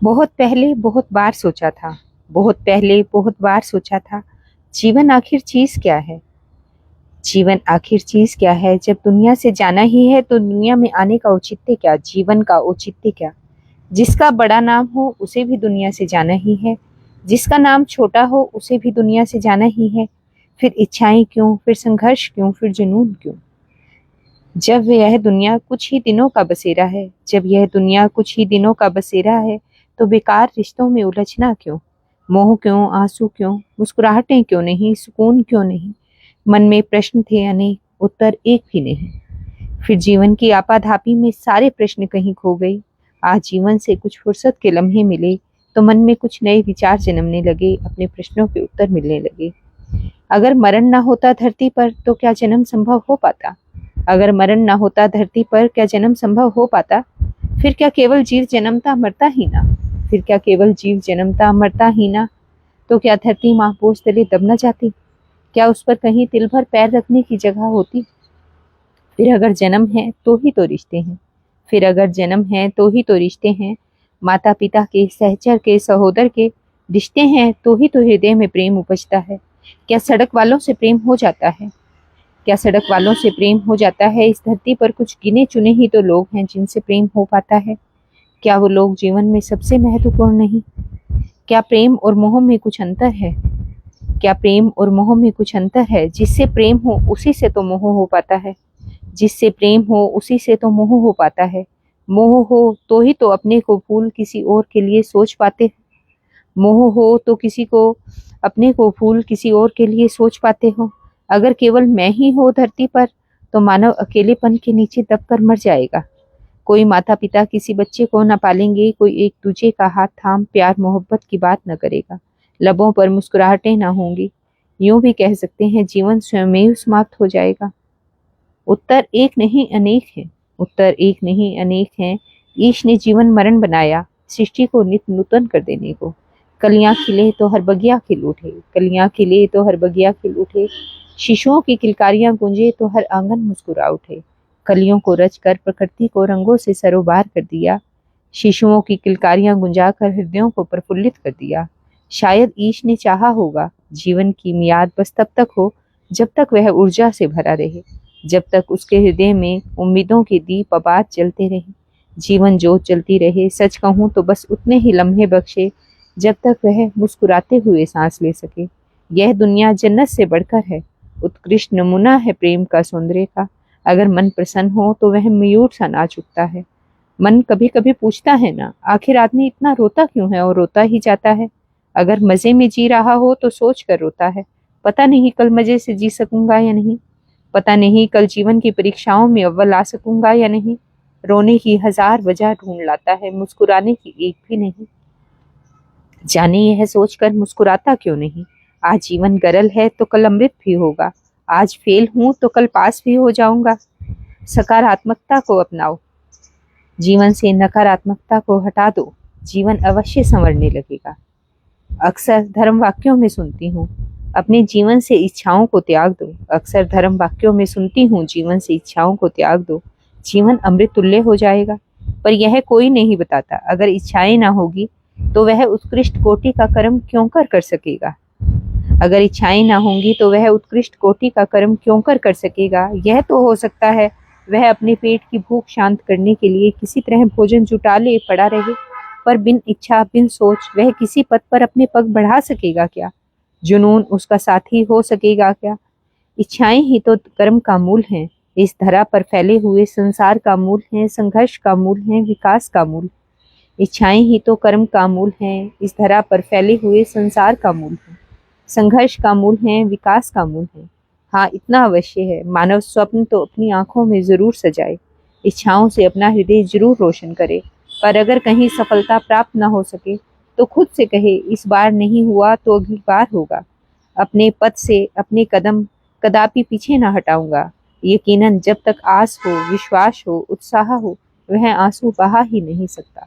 बहुत पहले बहुत बार सोचा था, बहुत पहले बहुत बार सोचा था, जीवन आखिर चीज क्या है। जीवन आखिर चीज क्या है। जब दुनिया से जाना ही है तो दुनिया में आने का औचित्य क्या, जीवन का औचित्य क्या। जिसका बड़ा नाम हो उसे भी दुनिया से जाना ही है, जिसका नाम छोटा हो उसे भी दुनिया से जाना ही है। फिर इच्छाएं क्यों, फिर संघर्ष क्यों, फिर जुनून क्यों। जब यह दुनिया कुछ ही दिनों का बसेरा है, जब यह दुनिया कुछ ही दिनों का बसेरा है, तो बेकार रिश्तों में उलझना क्यों, मोह क्यों, आंसू क्यों, मुस्कुराहटें क्यों नहीं, सुकून क्यों नहीं। मन में प्रश्न थे अनेक, उत्तर एक भी नहीं। फिर जीवन की आपाधापी में सारे प्रश्न कहीं खो गए। आज जीवन से कुछ फुर्सत के लम्हे मिले तो मन में कुछ नए विचार जन्मने लगे, अपने प्रश्नों के उत्तर मिलने लगे। अगर मरण न होता धरती पर तो क्या जन्म संभव हो पाता। अगर मरण न होता धरती पर क्या जन्म संभव हो पाता। फिर क्या केवल जीव जन्मता मरता ही ना, फिर क्या केवल जीव जन्मता मरता ही ना। तो क्या धरती माँ बोझ तले दब न जाती, क्या उस पर कहीं तिल भर पैर रखने की जगह होती। फिर अगर जन्म है तो ही तो रिश्ते हैं, फिर अगर जन्म है तो ही तो रिश्ते हैं। माता पिता के, सहचर के, सहोदर के रिश्ते हैं तो ही तो हृदय में प्रेम उपजता है। क्या सड़क वालों से प्रेम हो जाता है, क्या सड़क वालों से प्रेम हो जाता है। इस धरती पर कुछ गिने चुने ही तो लोग हैं जिनसे प्रेम हो पाता है। क्या वो लोग जीवन में सबसे महत्वपूर्ण नहीं। क्या प्रेम और मोह में कुछ अंतर है, क्या प्रेम और मोह में कुछ अंतर है। जिससे प्रेम हो उसी से तो मोह हो पाता है, जिससे प्रेम हो उसी से तो मोह हो पाता है। मोह हो तो ही तो अपने को भूल किसी और के लिए सोच पाते हैं। मोह हो तो किसी को अपने को भूल किसी और के लिए सोच पाते हो। अगर केवल मैं ही हो धरती पर तो मानव अकेलेपन के नीचे दबकर मर जाएगा। कोई माता पिता किसी बच्चे को न पालेंगे, कोई एक दूजे का हाथ थाम प्यार मोहब्बत की बात न करेगा, लबों पर मुस्कुराहटें न होंगी। यूं भी कह सकते हैं जीवन स्वयं समाप्त हो जाएगा। उत्तर एक नहीं अनेक है, उत्तर एक नहीं अनेक है। ईश ने जीवन मरण बनाया सृष्टि को नित नूतन कर देने को। कलियां खिले तो हर बगिया खिल उठे, कलियां खिले तो हर बगिया खिल उठे। शिशुओं की किलकारियां गूंजे तो हर आंगन मुस्कुरा उठे। कलियों को रचकर प्रकृति को रंगों से सरोबार कर दिया। शिशुओं की किलकारियां गुंजाकर हृदयों को प्रफुल्लित कर दिया। शायद ईश ने चाहा होगा जीवन की मियाद बस तब तक हो जब तक वह ऊर्जा से भरा रहे, जब तक उसके हृदय में उम्मीदों के दीप आबाद जलते रहे। जीवन ज्योत जलती रहे। सच कहूं तो बस उतने ही लम्हे बख्शे जब तक वह मुस्कुराते हुए सांस ले सके। यह दुनिया जन्नत से बढ़कर है, उत्कृष्ट नमूना है प्रेम का, सौंदर्य का। अगर मन प्रसन्न हो तो वह मयूर सा नाच उठता है। मन कभी कभी पूछता है ना, आखिर आदमी इतना रोता क्यों है, और रोता ही जाता है। अगर मजे में जी रहा हो तो सोच कर रोता है, पता नहीं कल मजे से जी सकूंगा या नहीं, पता नहीं कल जीवन की परीक्षाओं में अव्वल आ सकूंगा या नहीं। रोने की हजार वजह ढूंढ लाता है, मुस्कुराने की एक भी नहीं। जाने यह सोचकर मुस्कुराता क्यों नहीं। आज जीवन गरल है तो कल अमृत भी होगा, आज फेल हूं तो कल पास भी हो जाऊंगा। सकारात्मकता को अपनाओ, जीवन से नकारात्मकता को हटा दो, जीवन अवश्य संवरने लगेगा। अक्सर धर्म वाक्यों में सुनती हूँ, अपने जीवन से इच्छाओं को त्याग दो। अक्सर धर्म वाक्यों में सुनती हूँ, जीवन से इच्छाओं को त्याग दो, जीवन अमृत तुल्य हो जाएगा। पर यह कोई नहीं बताता, अगर इच्छाएं ना होगी तो वह उत्कृष्ट कोटि का कर्म क्यों कर सकेगा। अगर इच्छाएं ना होंगी तो वह उत्कृष्ट कोटि का कर्म क्यों कर सकेगा। यह तो हो सकता है वह अपने पेट की भूख शांत करने के लिए किसी तरह भोजन जुटा ले पड़ा रहे, पर बिन इच्छा बिन सोच वह किसी पद पर अपने पग बढ़ा सकेगा क्या। जुनून उसका साथी हो सकेगा क्या। इच्छाएं ही तो कर्म का मूल हैं, इस धरा पर फैले हुए संसार का मूल है, संघर्ष का मूल है, विकास का मूल। इच्छाएं ही तो कर्म का मूल हैं, इस धरा पर फैले हुए संसार का मूल है, संघर्ष का मूल है, विकास का मूल है। हाँ, इतना अवश्य है, मानव स्वप्न तो अपनी आंखों में जरूर सजाए, इच्छाओं से अपना हृदय जरूर रोशन करे। पर अगर कहीं सफलता प्राप्त न हो सके तो खुद से कहे इस बार नहीं हुआ तो अगली बार होगा। अपने पद से अपने कदम कदापि पीछे न हटाऊंगा। यकीनन जब तक आस हो, विश्वास हो, उत्साह हो, वह आंसू बहा ही नहीं सकता।